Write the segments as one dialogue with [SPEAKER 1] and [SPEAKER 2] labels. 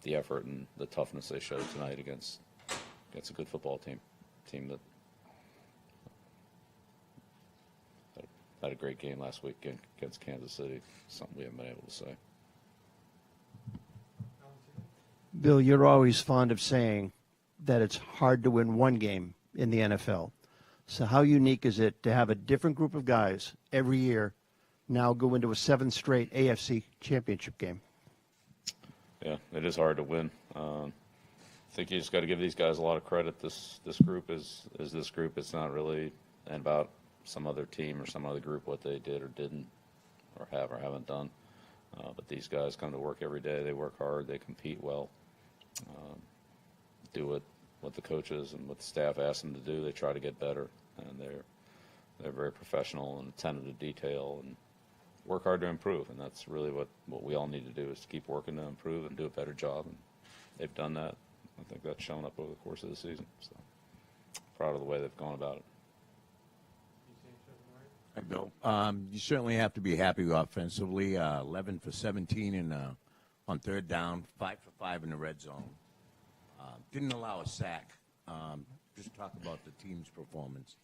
[SPEAKER 1] the effort and the toughness they showed tonight against a good football team that had a great game last week against Kansas City. Something we haven't been able to say.
[SPEAKER 2] Bill, you're always fond of saying that it's hard to win one game in the NFL. So how unique is it to have a different group of guys every year now go into a 7th straight AFC championship game?
[SPEAKER 1] Yeah, it is hard to win. I think you just got to give these guys a lot of credit. This group is this group. It's not really about some other team or some other group, what they did or didn't or have or haven't done. But these guys come to work every day. They work hard. They compete well. Do what the coaches and what the staff ask them to do. They try to get better, and they're very professional and attentive to detail and work hard to improve. And that's really what we all need to do, is to keep working to improve and do a better job. And they've done that. I think that's shown up over the course of the season. So proud of the way they've gone about it.
[SPEAKER 3] Hi, Bill. You certainly have to be happy offensively. 11 for 17 on third down, 5 for 5 in the red zone. Didn't allow a sack. Just talk about the team's performance.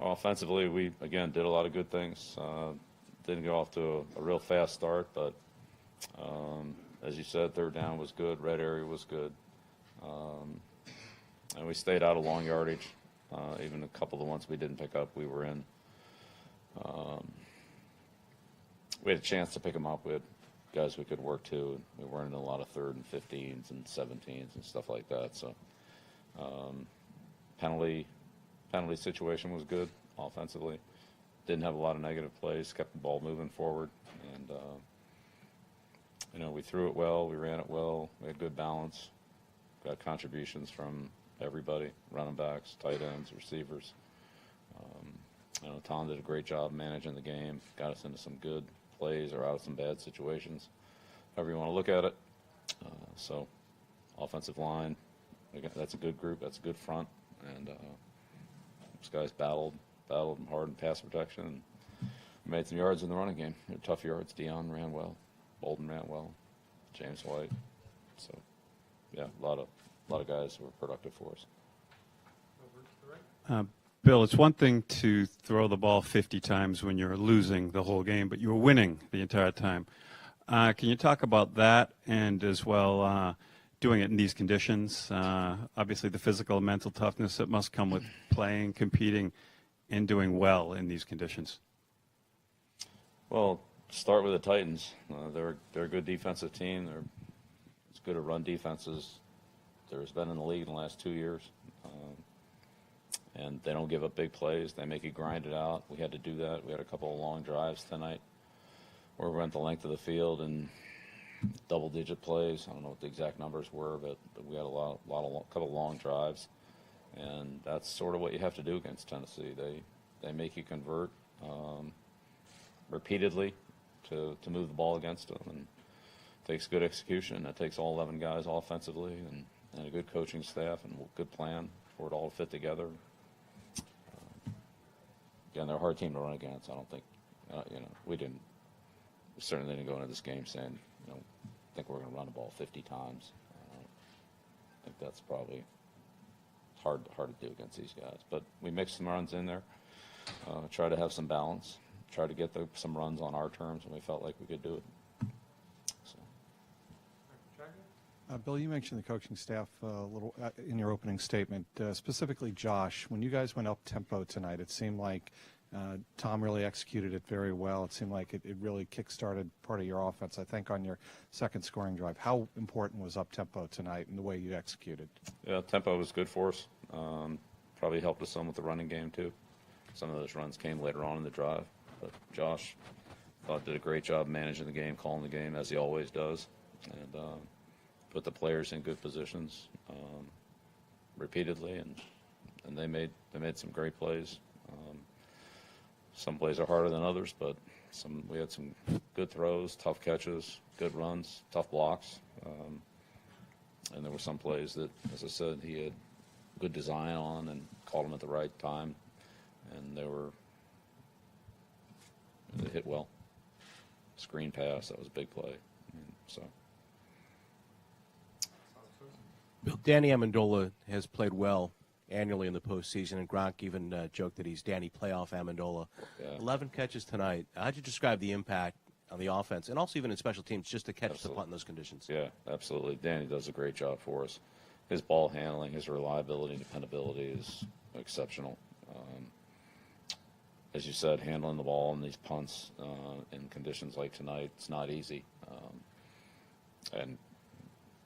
[SPEAKER 1] Offensively, we, again, did a lot of good things. Didn't get off to a real fast start, but as you said, third down was good. Red area was good. And we stayed out of long yardage. Even a couple of the ones we didn't pick up, we were in. We had a chance to pick them up. We had guys we could work to. We weren't in a lot of 3rd and 15s and 17s and stuff like that. So penalty situation was good offensively. Didn't have a lot of negative plays. Kept the ball moving forward. And, we threw it well. We ran it well. We had good balance. Got contributions from everybody, running backs, tight ends, receivers. Tom did a great job managing the game, got us into some good plays or out of some bad situations, however you want to look at it. So offensive line, again, that's a good group, that's a good front, and those guys battled hard in pass protection and made some yards in the running game. Tough yards. Dion ran well, Bolden ran well, James White. So yeah, a lot of guys who were productive for us.
[SPEAKER 4] Bill, it's one thing to throw the ball 50 times when you're losing the whole game, but you were winning the entire time. Can you talk about that and as well doing it in these conditions? Obviously the physical and mental toughness that must come with playing, competing, and doing well in these conditions.
[SPEAKER 1] Well, start with the Titans. They're a good defensive team. They're as good at run defenses there's been in the league in the last 2 years. And they don't give up big plays. They make you grind it out. We had to do that. We had a couple of long drives tonight where we went the length of the field and double-digit plays. I don't know what the exact numbers were, but we had a couple of long drives. And that's sort of what you have to do against Tennessee. They make you convert repeatedly to move the ball against them. And it takes good execution. It takes all 11 guys offensively and a good coaching staff and a good plan for it all to fit together. Again, they're a hard team to run against. I don't think, we certainly didn't go into this game saying, think we're going to run the ball 50 times. I think that's probably hard to do against these guys. But we mixed some runs in there, try to have some balance, try to get some runs on our terms when we felt like we could do it.
[SPEAKER 5] Bill, you mentioned the coaching staff a little in your opening statement, specifically Josh. When you guys went up tempo tonight, it seemed like Tom really executed it very well. It seemed like it really kick-started part of your offense, I think, on your second scoring drive. How important was up tempo tonight and the way you executed? Yeah,
[SPEAKER 1] tempo was good for us. Probably helped us some with the running game, too. Some of those runs came later on in the drive. But Josh, did a great job managing the game, calling the game, as he always does. And put the players in good positions repeatedly, and they made some great plays. Some plays are harder than others, but we had some good throws, tough catches, good runs, tough blocks, and there were some plays that, as I said, he had good design on and called them at the right time, and they hit well. Screen pass, that was a big play, so.
[SPEAKER 6] Danny Amendola has played well annually in the postseason, and Gronk even joked that he's Danny playoff Amendola.
[SPEAKER 1] Yeah.
[SPEAKER 6] 11 catches tonight. How'd you describe the impact on the offense, and also even in special teams, just to catch the punt in those conditions?
[SPEAKER 1] Yeah, absolutely. Danny does a great job for us. His ball handling, his reliability and dependability is exceptional. As you said, handling the ball in these punts in conditions like tonight, it's not easy. And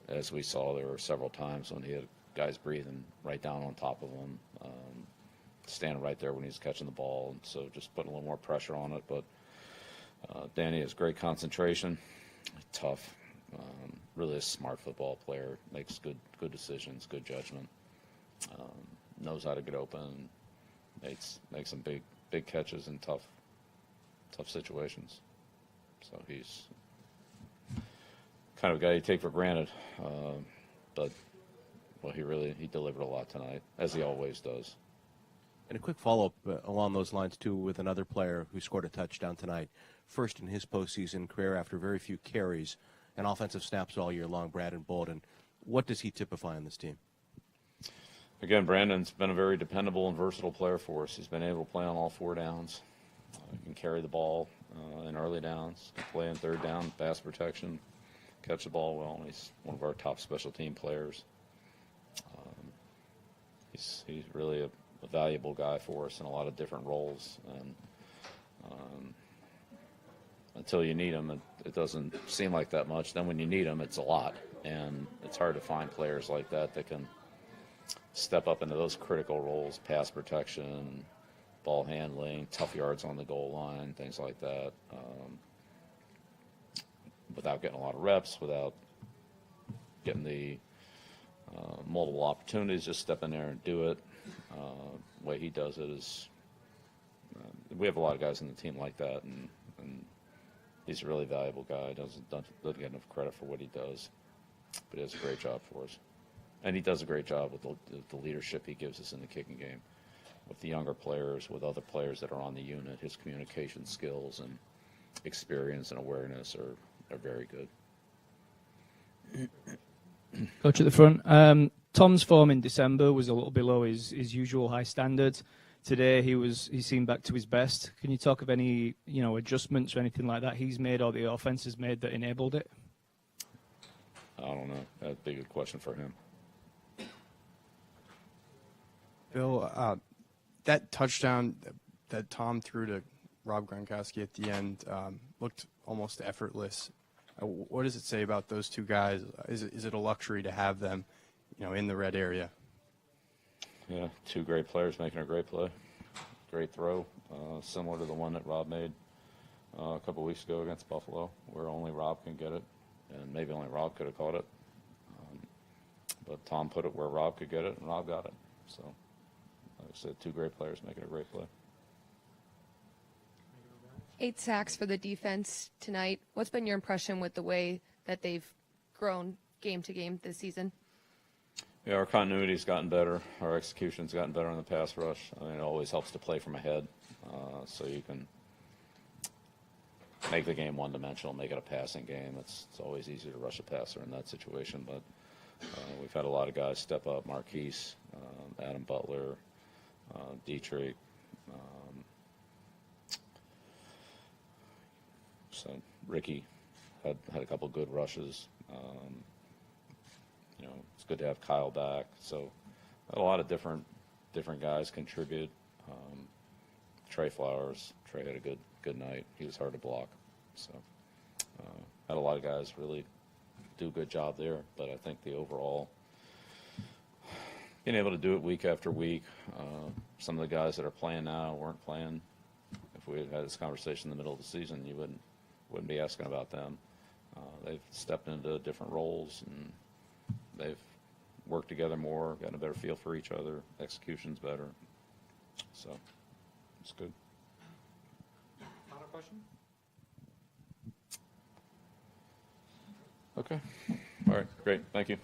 [SPEAKER 1] as we saw, there were several times when he had guys breathing right down on top of him, standing right there when he was catching the ball. And so just putting a little more pressure on it. But Danny has great concentration, tough, really a smart football player, makes good decisions, good judgment, knows how to get open, makes some big catches in tough situations. So he's kind of a guy you take for granted, but well, he delivered a lot tonight, as he always does.
[SPEAKER 6] And a quick follow-up along those lines, too, with another player who scored a touchdown tonight, first in his postseason career after very few carries and offensive snaps all year long, Brandon Bolden. What does he typify on this team?
[SPEAKER 1] Again, Brandon's been a very dependable and versatile player for us. He's been able to play on all 4 downs. He can carry the ball in early downs, can play in third down, pass protection, catch the ball well. He's one of our top special team players. He's really a valuable guy for us in a lot of different roles. And until you need him, it doesn't seem like that much. Then when you need him, it's a lot. And it's hard to find players like that can step up into those critical roles, pass protection, ball handling, tough yards on the goal line, things like that, without getting a lot of reps, without getting the multiple opportunities, just step in there and do it. The way he does it is, we have a lot of guys on the team like that, and he's a really valuable guy. Doesn't get enough credit for what he does, but he does a great job for us. And he does a great job with the leadership he gives us in the kicking game, with the younger players, with other players that are on the unit. His communication skills and experience and awareness are very good.
[SPEAKER 7] Coach at the front. Tom's form in December was a little below his usual high standards. Today he seemed back to his best. Can you talk of any adjustments or anything like that he's made or the offense has made that enabled it?
[SPEAKER 1] I don't know. That'd be a good question for him.
[SPEAKER 8] Bill, that touchdown that Tom threw to Rob Gronkowski at the end looked almost effortless. What does it say about those two guys? Is it a luxury to have them, in the red area?
[SPEAKER 1] Yeah, 2 great players making a great play. Great throw, similar to the one that Rob made a couple weeks ago against Buffalo, where only Rob can get it, and maybe only Rob could have caught it. But Tom put it where Rob could get it, and Rob got it. So, like I said, 2 great players making a great play.
[SPEAKER 9] 8 sacks for the defense tonight. What's been your impression with the way that they've grown game to game this season?
[SPEAKER 1] Yeah, our continuity's gotten better. Our execution's gotten better on the pass rush. I mean, it always helps to play from ahead, so you can make the game one-dimensional, make it a passing game. It's always easier to rush a passer in that situation, but we've had a lot of guys step up. Marquise, Adam Butler, Dietrich. So Ricky had a couple good rushes. It's good to have Kyle back. So a lot of different guys contribute. Trey Flowers. Trey had a good night. He was hard to block. So had a lot of guys really do a good job there. But I think the overall being able to do it week after week. Some of the guys that are playing now weren't playing. If we had had this conversation in the middle of the season, you wouldn't be asking about them. They've stepped into different roles, and they've worked together more, gotten a better feel for each other. Execution's better. So it's good.
[SPEAKER 5] Final question?
[SPEAKER 1] Okay. All right. Great. Thank you.